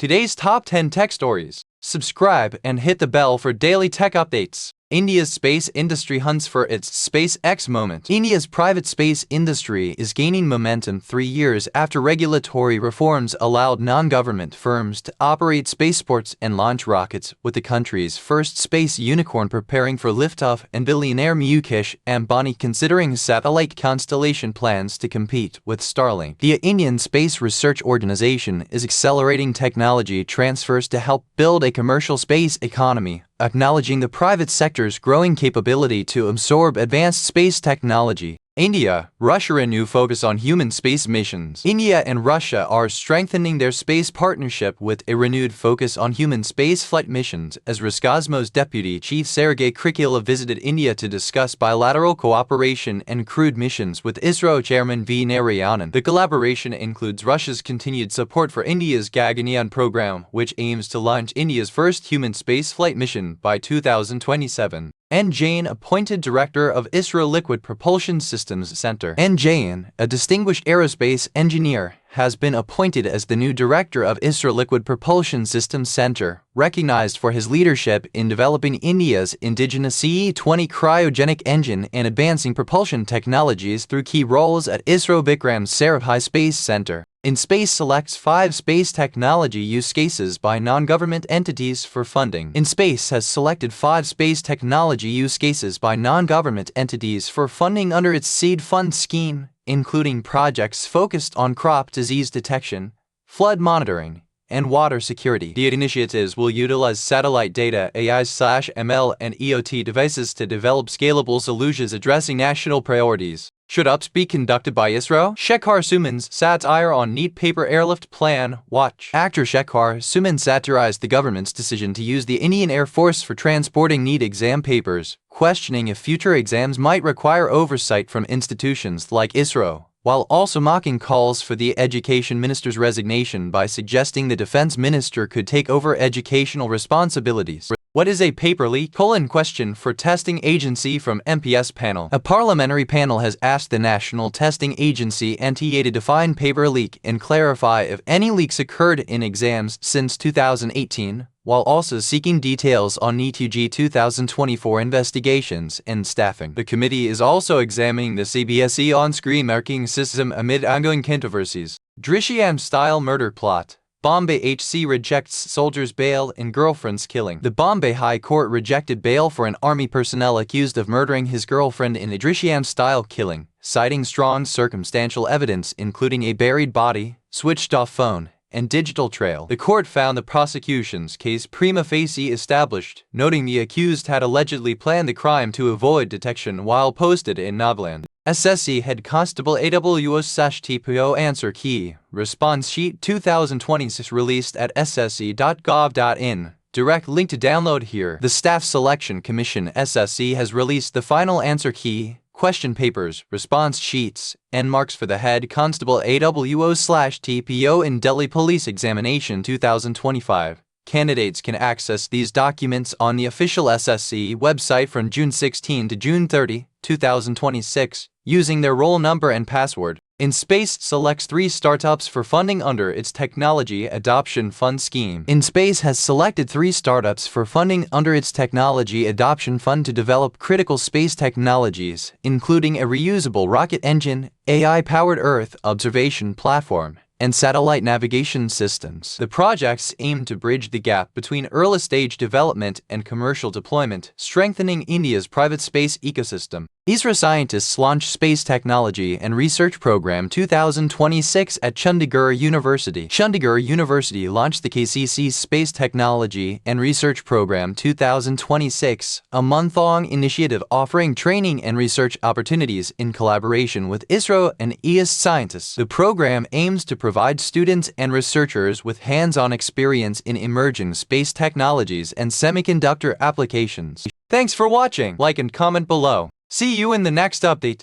Today's top 10 tech stories. Subscribe and hit the bell for daily tech updates. India's space industry hunts for its SpaceX moment. India's private space industry is gaining momentum 3 years after regulatory reforms allowed non-government firms to operate spaceports and launch rockets, with the country's first space unicorn preparing for liftoff and billionaire Mukesh Ambani considering satellite constellation plans to compete with Starlink. The Indian Space Research Organization is accelerating technology transfers to help build a commercial space economy, acknowledging the private sector's growing capability to absorb advanced space technology. India, Russia renew focus on human space missions. India and Russia are strengthening their space partnership with a renewed focus on human spaceflight missions as Roscosmos Deputy Chief Sergei Krikalev visited India to discuss bilateral cooperation and crewed missions with Isro Chairman V Narayanan. The collaboration includes Russia's continued support for India's Gaganyaan program, which aims to launch India's first human spaceflight mission by 2027. N. Jain, appointed director of Isro Liquid Propulsion Systems Center. N. Jain, a distinguished aerospace engineer, has been appointed as the new director of Isro Liquid Propulsion Systems Center, recognized for his leadership in developing India's indigenous CE-20 cryogenic engine and advancing propulsion technologies through key roles at Isro Vikram Sarabhai Space Center. InSpace selects 5 space technology use cases by non-government entities for funding. InSpace has selected 5 space technology use cases by non-government entities for funding under its seed fund scheme, including projects focused on crop disease detection, flood monitoring, and water security. The initiatives will utilize satellite data, AI/ML, and EOT devices to develop scalable solutions addressing national priorities. Should ups be conducted by Isro? Shekhar Suman's satire on neat paper airlift plan. Watch. Actor Shekhar Suman satirized the government's decision to use the Indian Air Force for transporting NEET exam papers, questioning if future exams might require oversight from institutions like Isro, while also mocking calls for the education minister's resignation by suggesting the defense minister could take over educational responsibilities. What is a paper leak? Question for testing agency from MPS panel. A parliamentary panel has asked the National Testing Agency (NTA) to define paper leak and clarify if any leaks occurred in exams since 2018, while also seeking details on NEET UG 2024 investigations and staffing. The committee is also examining the CBSE on-screen marking system amid ongoing controversies. Drishyam-style murder plot. Bombay HC rejects soldiers' bail in girlfriend's killing. The Bombay High Court rejected bail for an army personnel accused of murdering his girlfriend in a Drishyam-style killing, citing strong circumstantial evidence including a buried body, switched-off phone, and digital trail. The court found the prosecution's case prima facie established, noting the accused had allegedly planned the crime to avoid detection while posted in Nagaland. SSC Head Constable AWO/TPO Answer Key Response Sheet 2026 released at ssc.gov.in. Direct link to download here. The Staff Selection Commission (SSC) has released the final answer key, question papers, response sheets, and marks for the Head Constable AWO/TPO in Delhi Police Examination 2025. Candidates can access these documents on the official SSC website from June 16 to June 30, 2026, using their roll number and password. InSpace selects 3 startups for funding under its Technology Adoption Fund scheme. InSpace has selected 3 startups for funding under its Technology Adoption Fund to develop critical space technologies, including a reusable rocket engine, AI-powered Earth observation platform, and satellite navigation systems. The projects aim to bridge the gap between early-stage development and commercial deployment, strengthening India's private space ecosystem. Isro scientists launch Space Technology and Research Program 2026 at Chandigarh University. Chandigarh University launched the KCC Space Technology and Research Program 2026, a month-long initiative offering training and research opportunities in collaboration with Isro and ES scientists. The program aims to provide students and researchers with hands-on experience in emerging space technologies and semiconductor applications. Thanks for watching. Like and comment below. See you in the next update.